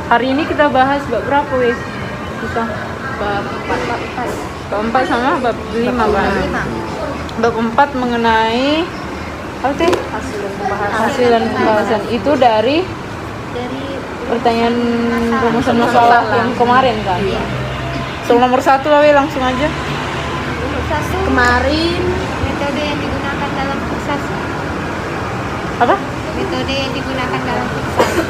Hari ini kita bahas bab berapa wes? Bisa Bab 4. bab 4 sama bab 5 kan? Bab 4 mengenai apa sih? Hasil dan pembahasan. Itu dari pertanyaan rumusan masalah yang kemarin kan? Iya. Soal nomor 1 lah weh, langsung aja. Kemarin Metode yang digunakan dalam fiksasi. Apa? Metode yang digunakan dalam fiksasi.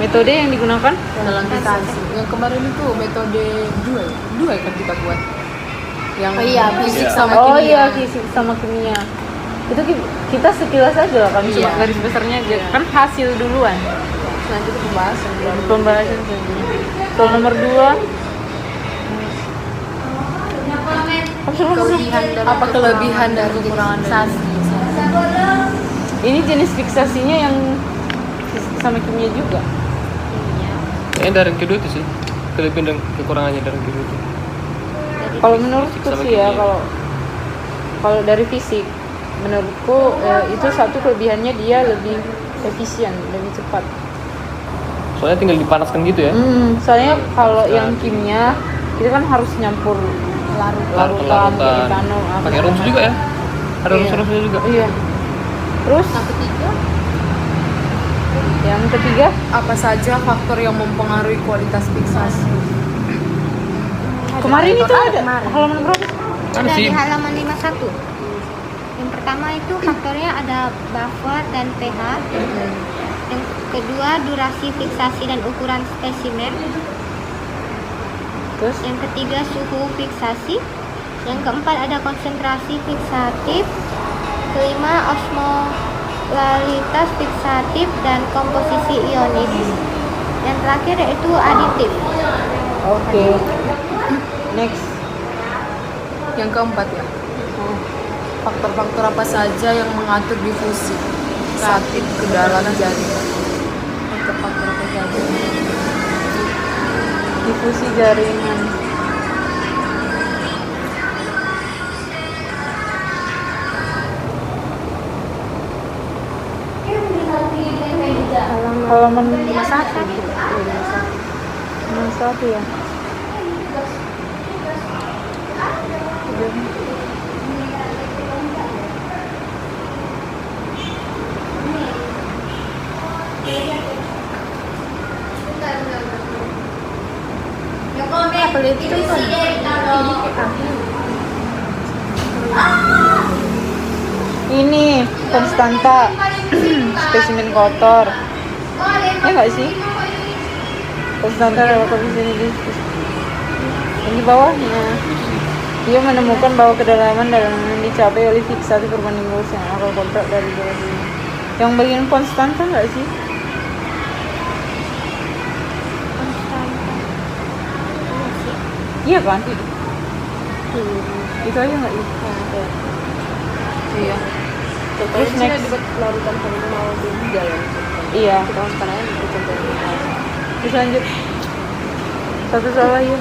Metode yang digunakan? dalam fiksasi. Yang kemarin itu metode 2 ya? 2 kan kita buat. Yang fisik sama kimia. Oh iya, fisik sama kimia. Itu kita sekilas aja lah kan, cuma Iya. garis besarnya aja. Kan hasil duluan. Selanjutnya pembahasan. Pembahasan selanjutnya. Soal nomor 2. Apa kelebihan dari fiksasi? Ini jenis fiksasinya yang fisik sama kimia juga. Kayaknya dari yang kedua itu sih kelebihan dan kekurangannya dari yang kedua itu. Kalau menurutku Fisik sama sih ya, kimia. kalau dari fisik, menurutku itu satu kelebihannya dia lebih efisien, lebih cepat. Soalnya tinggal dipanaskan gitu ya. Soalnya kalau yang kimia itu kan harus nyampur larutan, Larutan. americano, Pakai rumus juga ya. Ada Iya. rumus-rumusnya juga. Iya. Terus yang ketiga Apa saja faktor yang mempengaruhi kualitas fiksasi? kemarin itu ada halaman berapa? Ada Ada sih. di halaman 51. Yang pertama itu faktornya ada buffer dan pH. Yang kedua durasi fiksasi dan ukuran spesimen. Terus Yang ketiga suhu fiksasi. Yang keempat ada konsentrasi fiksatif. Kelima osmolalitas fiksatif dan komposisi ionis. Yang terakhir yaitu aditif. oke. Next. Yang keempat ya. Faktor-faktor apa saja yang mengatur difusi fiksatif ke dalam jaringan? Faktor-faktor apa saja? Difusi jaringan. Halaman 51 ya. Ini konstanta spesimen kotor. Ya nggak sih? Konstanta relatif ini di bawahnya. Dia menemukan bahwa kedalaman dalam yang dicapai oleh fiksasi perbanding lurus yang akal kontrak dari bawah ini. Yang bagian konstanta nggak sih? Iya kan? Itu aja nggak itu? Iya. Terus next. larutan mau juga ya. Iya. Kita sekarang itu contohnya Terus lanjut. Satu soal lagi.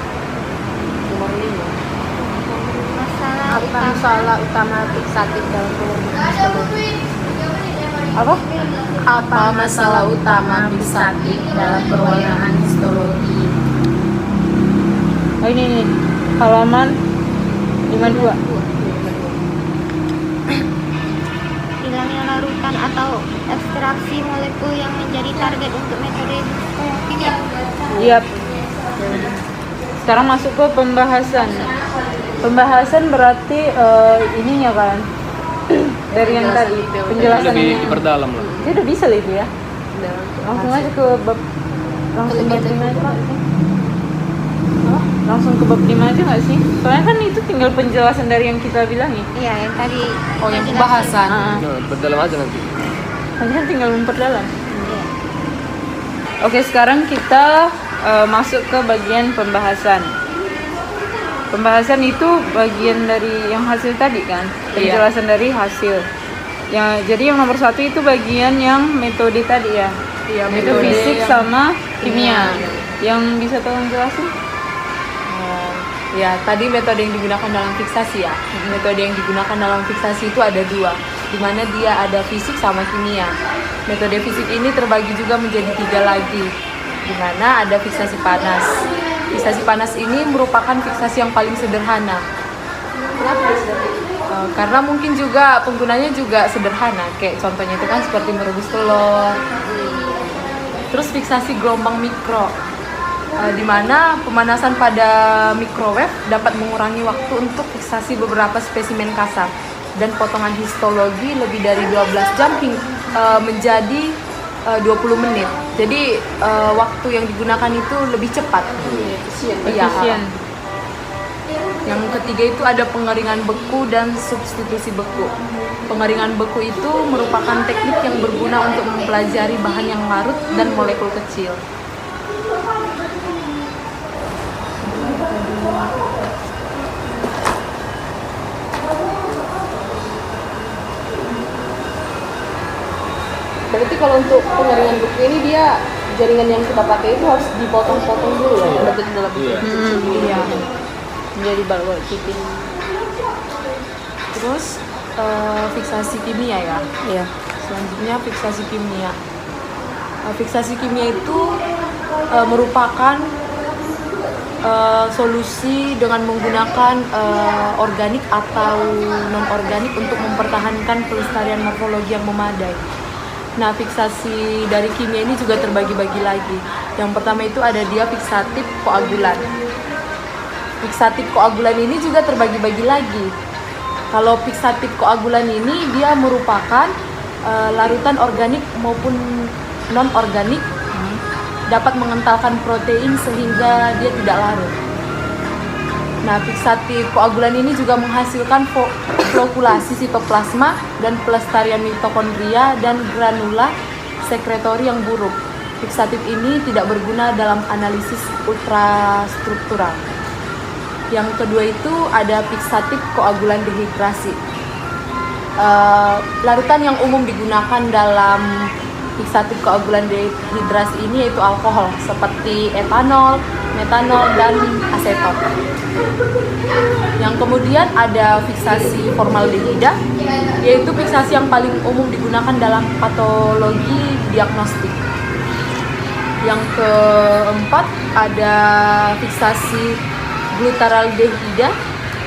nomor 5. Masalah utama fiksatif dalam Apa? Apa masalah utama fiksatif dalam perwarnaan histologi? Oh ini nih. Halaman 52. hilangnya larutan atau ekstraksi molekul yang menjadi target untuk metode kimia. Iya. Sekarang masuk ke pembahasan. Pembahasan berarti ininya kan. Dari yang tadi penjelasannya. Lebih diperdalam lah. Dia udah bisa lah itu ya. Langsung aja ke bab langsung bab 5 aja Pak. Langsung ke bab 5 aja nggak sih? Soalnya kan itu tinggal penjelasan dari yang kita bilangin. Iya, yang tadi. Oh, yang dijelasin. pembahasan. Nah, berdalam aja nanti. Nanti kan tinggal memperdalam. Iya. Oke, sekarang kita masuk ke bagian pembahasan. Pembahasan itu bagian dari yang hasil tadi kan, penjelasan dari hasil. Ya, jadi yang nomor 1 itu bagian yang metode tadi ya. Iya, Itu metode fisik yang- sama kimia. Iya. Yang bisa tolong jelasin? Ya, tadi metode yang digunakan dalam fiksasi ya. Metode yang digunakan dalam fiksasi itu ada 2, di mana dia ada fisik sama kimia. Metode fisik ini terbagi juga menjadi 3 lagi. di mana ada fiksasi panas. Fiksasi panas ini merupakan fiksasi yang paling sederhana. Kenapa bisa? Karena mungkin juga penggunanya juga sederhana, kayak contohnya itu kan seperti merebus telur. Terus fiksasi gelombang mikro, di mana pemanasan pada microwave dapat mengurangi waktu untuk fiksasi beberapa spesimen kasar dan potongan histologi lebih dari 12 jam menjadi 20 menit. Jadi waktu yang digunakan itu lebih cepat. Iya. Efisien. Yang ketiga itu ada pengeringan beku dan substitusi beku. Pengeringan beku itu merupakan teknik yang berguna untuk mempelajari bahan yang larut dan molekul kecil. Berarti kalau untuk pengeringan beku ini dia jaringan yang kita pakai itu harus dipotong-potong dulu ya, berarti dalam bentuk kecil. Iya. Menjadi bal-bal tipis. Terus fiksasi kimia ya. Iya. Selanjutnya fiksasi kimia. Fiksasi kimia itu merupakan solusi dengan menggunakan organik atau non-organik untuk mempertahankan pelestarian morfologi yang memadai. Nah, fiksasi dari kimia ini juga terbagi-bagi lagi. Yang pertama itu ada dia fiksatif koagulan. Fiksatif koagulan ini juga terbagi-bagi lagi. Kalau fiksatif koagulan ini dia merupakan larutan organik maupun non-organik dapat mengentalkan protein sehingga dia tidak larut. Nah, fiksatif koagulan ini juga menghasilkan flokulasi sitoplasma dan pelestarian mitokondria dan granula sekretori yang buruk. Fiksatif ini tidak berguna dalam analisis ultrastruktural. Yang kedua itu ada fiksatif koagulan dehidrasi. Larutan yang umum digunakan dalam fiksatif koagulan dehidrasi ini yaitu alkohol seperti etanol, metanol, dan aseton. Yang kemudian ada fiksasi formaldehida, yaitu fiksasi yang paling umum digunakan dalam patologi diagnostik. Yang keempat ada fiksasi glutaraldehida.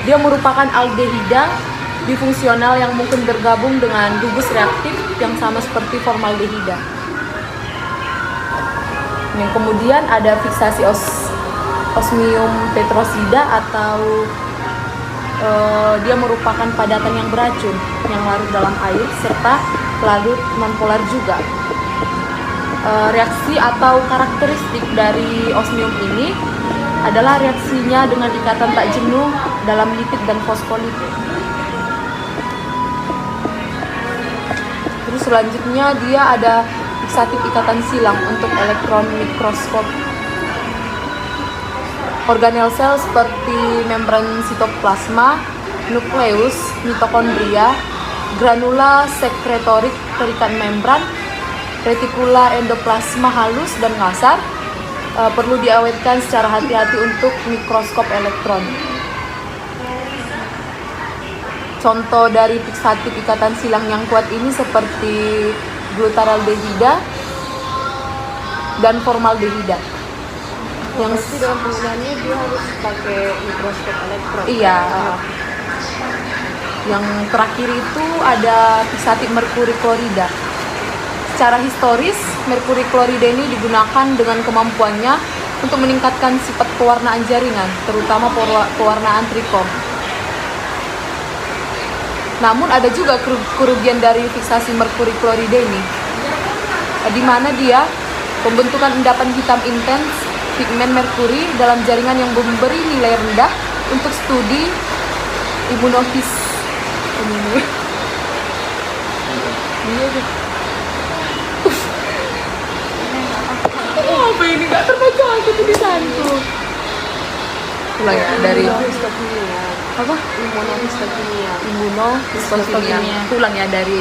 Dia merupakan aldehida difungsional yang mungkin bergabung dengan gugus reaktif yang sama seperti formaldehida. Yang kemudian ada fiksasi osmium tetrosida atau dia merupakan padatan yang beracun yang larut dalam air serta larut nonpolar juga. Reaksi atau karakteristik dari osmium ini adalah reaksinya dengan ikatan tak jenuh dalam lipid dan fosfolipid. Terus selanjutnya dia ada fiksatif ikatan silang untuk elektron mikroskop. Organel sel seperti membran sitoplasma, nukleus, mitokondria, granula sekretorik terikat membran, retikula endoplasma halus dan kasar perlu diawetkan secara hati-hati untuk mikroskop elektron. Contoh dari fiksatif ikatan silang yang kuat ini seperti glutaraldehida dan formaldehida. Yang dalam penggunaannya dia harus pakai mikroskop elektron. Iya. Yang terakhir itu ada fiksatif merkuri klorida. Secara historis, merkuri klorida ini digunakan dengan kemampuannya untuk meningkatkan sifat pewarnaan jaringan, terutama pewarnaan trikom. Namun ada juga kerugian dari fiksasi merkuri klorida ini, di mana dia pembentukan endapan hitam intens pigmen merkuri dalam jaringan yang memberi nilai rendah untuk studi imunofis. Apa ini nggak terbaca aku tulisanku. Ulang ya dari apa? Imunohistokinia. Ulang ya dari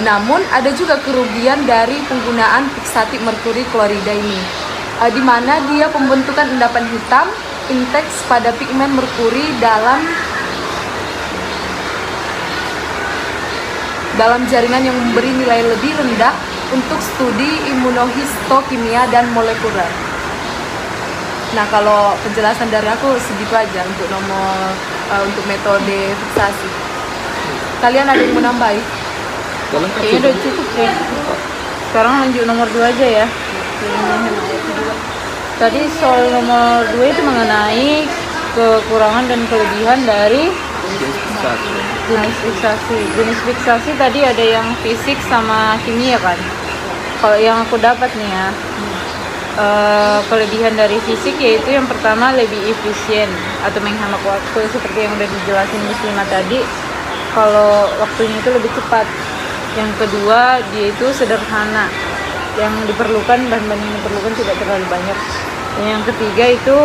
namun ada juga kerugian dari penggunaan fiksatif merkuri klorida ini, di mana dia pembentukan endapan hitam intens pada pigmen merkuri dalam jaringan yang memberi nilai lebih rendah untuk studi imunohistokimia dan molekuler. Nah, kalau penjelasan dari aku segitu aja untuk untuk metode fiksasi. Kalian ada yang mau nambahin? Kayaknya udah cukup sih. Sekarang lanjut nomor 2 aja ya. Tadi soal nomor 2 itu mengenai kekurangan dan kelebihan dari jenis fiksasi. Jenis fiksasi tadi ada yang fisik sama kimia kan. Kalau yang aku dapat nih ya, kelebihan dari fisik yaitu yang pertama lebih efisien atau menghemat waktu seperti yang udah dijelasin Muslimah tadi. Kalau waktunya itu lebih cepat. Yang kedua, dia itu sederhana. Yang diperlukan, bahan-bahan yang diperlukan tidak terlalu banyak. Dan yang ketiga itu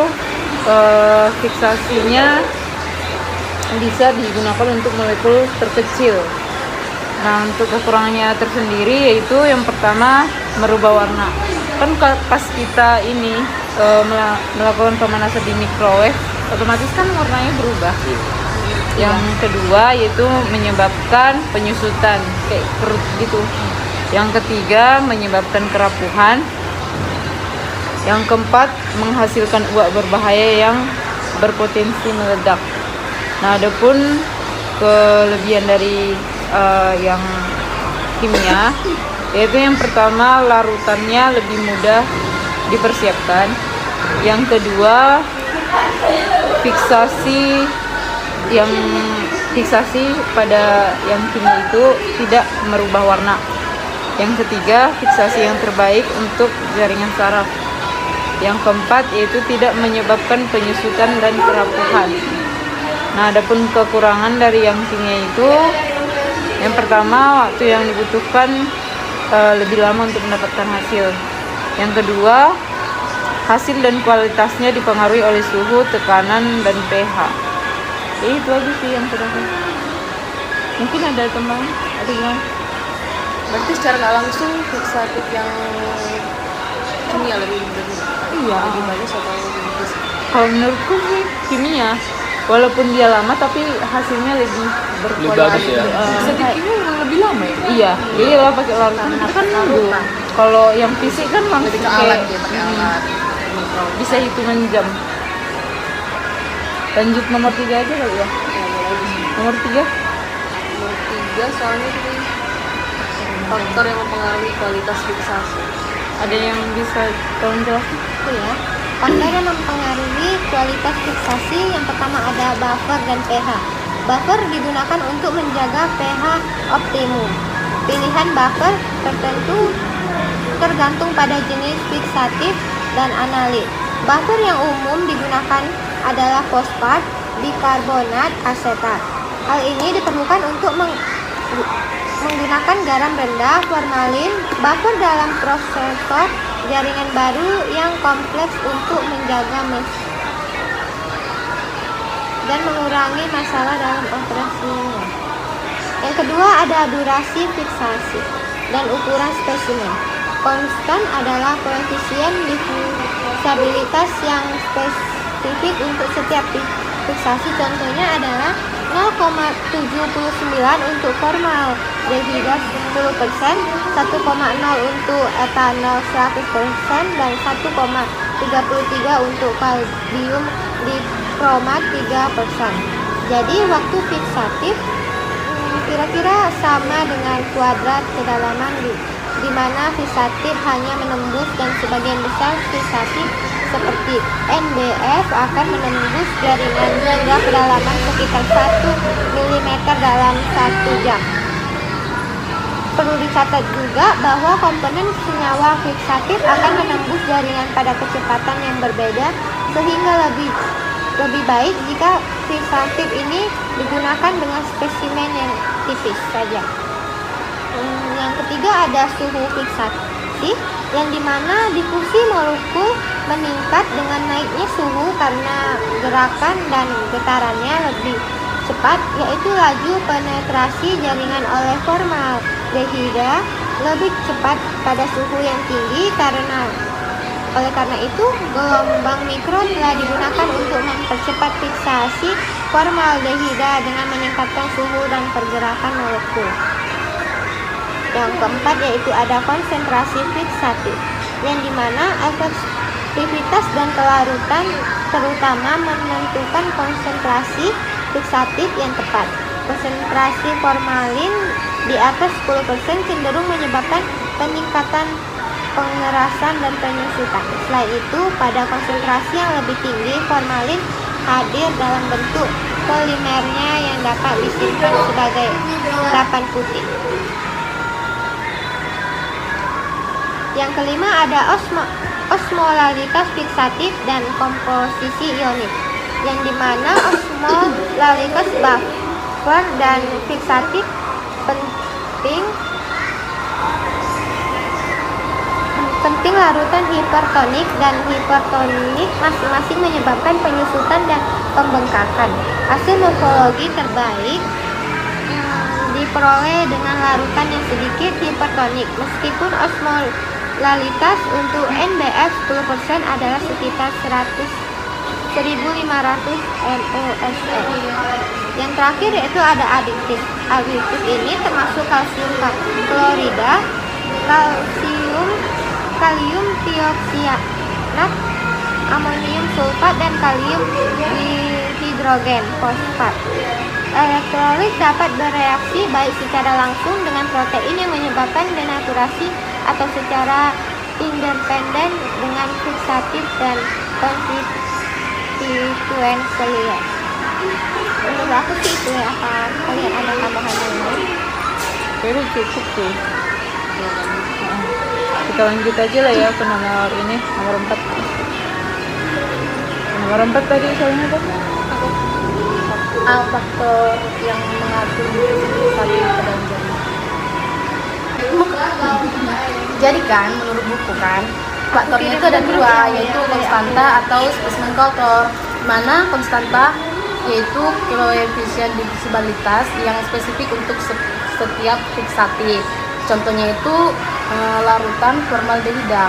fiksasinya bisa digunakan untuk molekul terkecil. Nah, untuk kekurangannya tersendiri yaitu yang pertama merubah warna. Kan pas kita ini melakukan pemanasan di microwave, otomatis kan warnanya berubah. Yang kedua yaitu menyebabkan penyusutan kayak perut gitu. Yang ketiga menyebabkan kerapuhan. Yang keempat menghasilkan uap berbahaya yang berpotensi meledak. Nah, adapun kelebihan dari yang kimia yaitu yang pertama larutannya lebih mudah dipersiapkan. Yang kedua fiksasi pada yang kimia itu tidak merubah warna. Yang ketiga fiksasi yang terbaik untuk jaringan saraf. Yang keempat yaitu tidak menyebabkan penyusutan dan kerapuhan. Nah, adapun kekurangan dari yang kimia itu yang pertama waktu yang dibutuhkan lebih lama untuk mendapatkan hasil. Yang kedua, hasil dan kualitasnya dipengaruhi oleh suhu, tekanan, dan pH. Itu aja sih yang terdapat. Mungkin ada teman, ada yang Berarti secara nggak langsung fiksatif yang kimia lebih bagus atau lebih bagus? Kalau menurutku sih kimia, walaupun dia lama tapi hasilnya lebih berkualitas. Lebih bagus ya? Fiksatif kimia memang lebih lama ya? Iya, jadi lah pakai larutan itu kan nunggu. Kalau yang fisik kan langsung Lebih ke alat kayak dia pakai alat. bisa hitungan jam. Lanjut nomor 3 aja kali ya. Nomor 3 Nomor 3 soalnya ini faktor yang mempengaruhi kualitas fiksasi. ada yang bisa tolong jelasin? Itu ya. Faktor yang mempengaruhi kualitas fiksasi yang pertama ada buffer dan pH. Buffer digunakan untuk menjaga pH optimum. Pilihan buffer tertentu tergantung pada jenis fiksatif dan analit. Buffer yang umum digunakan adalah fosfat, bikarbonat, asetat. Hal ini diperlukan untuk menggunakan garam rendah, formalin, buffer dalam prosesor jaringan baru yang kompleks untuk menjaga dan mengurangi masalah dalam operasinya. Yang kedua ada durasi fiksasi dan ukuran spesimen. Konstan adalah koefisien diffusibilitas yang spesifik untuk setiap fiksasi. Contohnya adalah 0,79 untuk formaldehida 10%, 1,0 untuk etanol 100%, dan 1,33 untuk kalsium dikromat 3%. Jadi waktu fiksatif kira-kira sama dengan kuadrat kedalaman di mana fiksatif hanya menembus dan sebagian besar fiksatif seperti NBF akan menembus jaringan hingga kedalaman sekitar 1 mm dalam 1 jam. Perlu dicatat juga bahwa komponen senyawa fiksatif akan menembus jaringan pada kecepatan yang berbeda, sehingga lebih baik jika fiksatif ini digunakan dengan spesimen yang tipis saja. Yang ketiga ada suhu fiksasi, yang dimana difusi molekul meningkat dengan naiknya suhu karena gerakan dan getarannya lebih cepat, yaitu laju penetrasi jaringan oleh formaldehida lebih cepat pada suhu yang tinggi. Oleh karena itu, gelombang mikro telah digunakan untuk mempercepat fiksasi formaldehida dengan meningkatkan suhu dan pergerakan molekul. Yang keempat yaitu ada konsentrasi fiksatif, yang dimana efektivitas dan kelarutan terutama menentukan konsentrasi fiksatif yang tepat. Konsentrasi formalin di atas 10% cenderung menyebabkan peningkatan pengerasan dan penyusutan. Selain itu, pada konsentrasi yang lebih tinggi, formalin hadir dalam bentuk polimernya yang dapat disimpan sebagai endapan putih. Yang kelima ada osmolalitas fiksatif dan komposisi ionik, yang dimana osmolalitas buffer dan fiksatif penting larutan hipertonik dan hipertonik masing-masing menyebabkan penyusutan dan pembengkakan. Hasil morfologi terbaik diperoleh dengan larutan yang sedikit hipertonik, meskipun osmolalitas untuk NBF 10% adalah sekitar 1500 mOSM. Yang terakhir yaitu ada aditif. Aditif ini termasuk kalsium klorida, kalium tioksanat, amonium sulfat, dan kalium dihidrogen fosfat. Elektrolit dapat bereaksi baik secara langsung dengan protein yang menyebabkan denaturasi atau secara independen dengan fiksatif dan konstituen seluler. Menurut aku sih itu ya. Apa kalian ada tambahan yang lain? Kayaknya cukup sih. Kita lanjut aja lah ya ke nomor 4. Nomor 4 tadi soalnya apa? Faktor yang mengatur satu pada jadi kan menurut buku kan faktornya itu ada dua, yaitu konstanta atau spesimen kotor, mana konstanta yaitu koefisien divisibilitas yang spesifik untuk setiap fiksatif. Contohnya itu larutan formaldehida,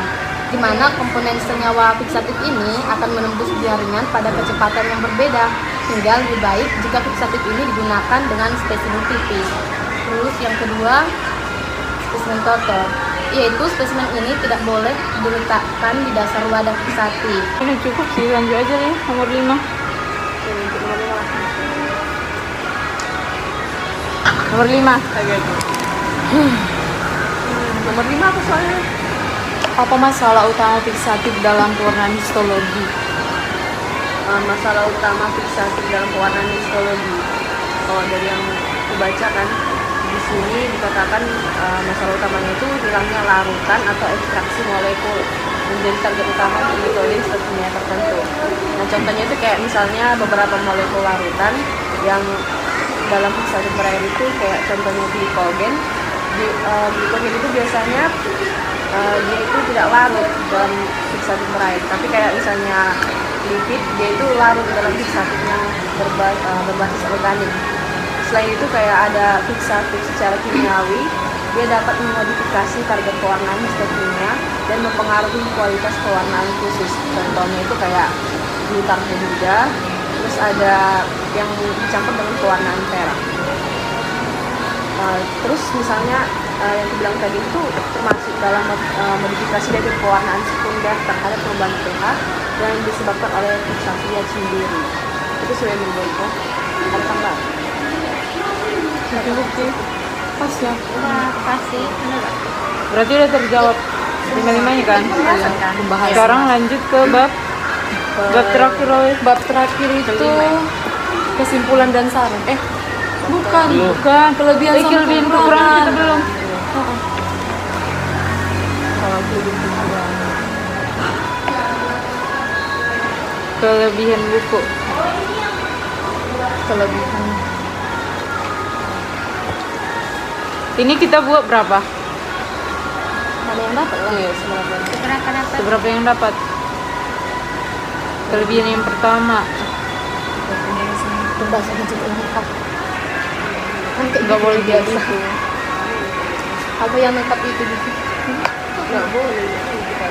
di mana komponen senyawa fiksatif ini akan menembus jaringan pada kecepatan yang berbeda, hingga lebih baik jika fiksatif ini digunakan dengan spesimen tipis. Terus yang kedua, spesimen kotor, yaitu spesimen ini tidak boleh diletakkan di dasar wadah fiksatif. Ini cukup sih, lanjut aja nih nomor 5. Nomor 5. Nomor 5 apa soalnya? Apa masalah utama fiksatif dalam pewarnaan histologi? Masalah utama fiksatif dalam pewarnaan histologi, kalau dari yang aku baca kan di sini dikatakan masalah utamanya itu hilangnya larutan atau ekstraksi molekul menjadi target utama untuk metode kimia tertentu. Nah, contohnya itu kayak misalnya beberapa molekul larutan yang dalam fiksatif berair itu kayak contohnya glikogen. Glikogen itu biasanya dia itu tidak larut dalam fiksatif berair, tapi kayak misalnya lipid, dia itu larut dalam fiksatif yang berbasis organik. Selain itu kayak ada fiksatif secara kimiawi, dia dapat memodifikasi target pewarnaan histokimia dan mempengaruhi kualitas pewarnaan khusus. Contohnya itu kayak glutarhidida, terus ada yang dicampur dengan pewarnaan perak. Terus misalnya yang aku bilang tadi itu termasuk dalam modifikasi dari pewarnaan sekunder terhadap perubahan pH yang disebabkan oleh fiksasinya sendiri. Itu sudah menurutku. Ada tambahan? Cukup sih. Pas ya. Pas sih. Berarti udah terjawab 5-5-nya kan? Pembahasan. Sekarang lanjut ke bab terakhir. Bab terakhir itu kesimpulan dan saran. Bukan. Kelebihan sama Kelebihan kekurangan. kekurangan kita belum. Kelebihan buku. Kelebihan. Ini kita buat berapa? Mana yang dapat? Seberapa dapat? Seberapa yang dapat? Kelebihan yang pertama, Pembahasan juga lengkap. nggak boleh biasa. Apa yang lengkap itu gitu? Nggak boleh.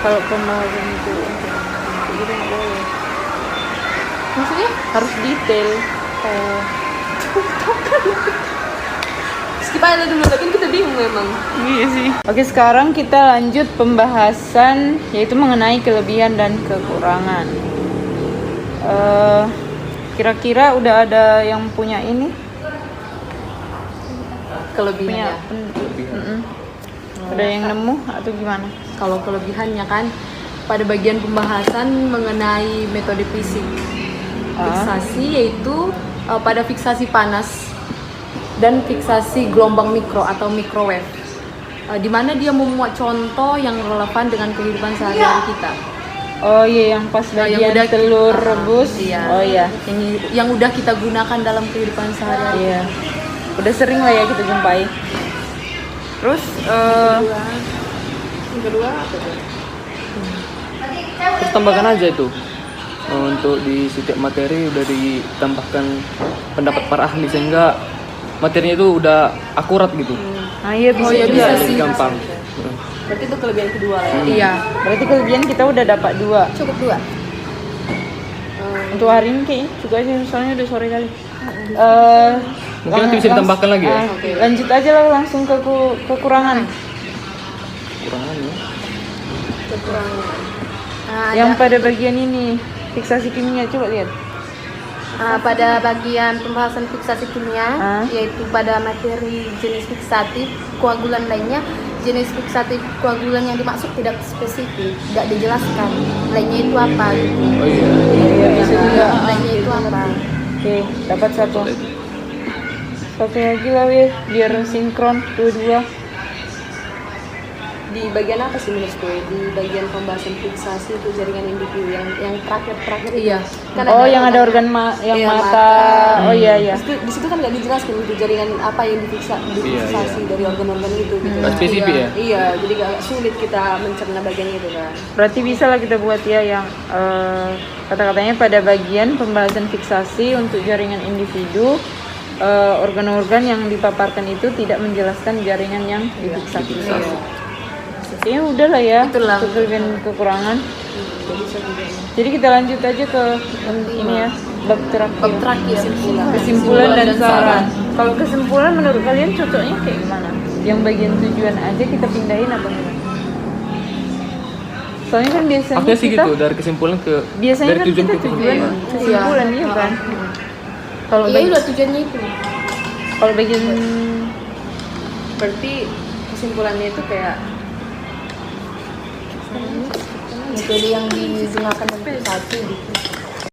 Kalau pembahasan itu nggak boleh. Maksudnya? Harus detail. Terus kita pilot dulu, tapi kita bingung memang. Iya sih. Oke, sekarang kita lanjut pembahasan yaitu mengenai kelebihan dan kekurangan. Kira-kira udah ada yang punya ini? Kelebihannya. Mm-mm. Udah yang nemu atau gimana? Kalau kelebihannya kan pada bagian pembahasan mengenai metode fisik fiksasi, yaitu pada fiksasi panas dan fiksasi gelombang mikro atau microwave, di mana dia memuat contoh yang relevan dengan kehidupan sehari-hari kita. Oh iya, yang pas Yang bagian udah telur rebus. Iya. Oh iya. Yang udah kita gunakan dalam kehidupan sehari-hari. Iya. Udah sering lah ya kita jumpai. Terus Yang kedua apa tuh? Terus tambahkan aja itu. Untuk di setiap materi udah ditambahkan pendapat para ahli sehingga materinya itu udah akurat gitu. iya bisa Oh, iya, juga. bisa sih. Gampang. Berarti itu kelebihan kedua lah ya. Iya. Berarti kelebihan kita udah dapat 2. Cukup 2. Untuk hari ini kayaknya cukup aja, soalnya udah sore kali. Mungkin nanti bisa ditambahkan lagi ya. Lanjut aja lah langsung ke kekurangan. Kurangannya. Yang pada bagian ini fiksasi kimia, coba lihat. Pada bagian pembahasan fiksasi kimia, yaitu pada materi jenis fiksatif koagulan lainnya, jenis fiksatif koagulan yang dimaksud tidak spesifik, tidak dijelaskan. Lainnya itu apa? Oh iya. Iya bisa juga. Lainnya itu apa? Oke, dapat 1. Satu lagi lah weh, biar sinkron dua-dua. Di bagian apa sih menurut gue? Di bagian pembahasan fiksasi itu jaringan individu yang terakhir itu. Iya. Kan Yang ada organ yang Iya, mata. Oh iya iya. Di situ kan nggak dijelaskan itu jaringan apa yang difiksasi dari organ-organ itu gitu. Nggak spesifik ya? Iya, jadi agak sulit kita mencerna bagian itu kan. Berarti bisa lah kita buat ya yang kata-katanya pada bagian pembahasan fiksasi untuk jaringan individu, organ-organ yang dipaparkan itu tidak menjelaskan jaringan yang difiksasi. Kayaknya udah lah ya Itulah. untuk kelebihan kekurangan. Jadi kita lanjut aja ke ini ya, bab terakhir. Kesimpulan dan saran. Kalau kesimpulan menurut kalian cocoknya kayak gimana? Yang bagian tujuan aja kita pindahin apa gimana? Soalnya kan biasanya Aku sih kita gitu dari kesimpulan ke biasanya dari kan tujuan kita ke tujuan kesimpulan. kesimpulan iya kan. Kalau Iya, udah tujuannya itu. kalau bagian Berarti kesimpulannya itu kayak Metode yang digunakan untuk fiksasi gitu.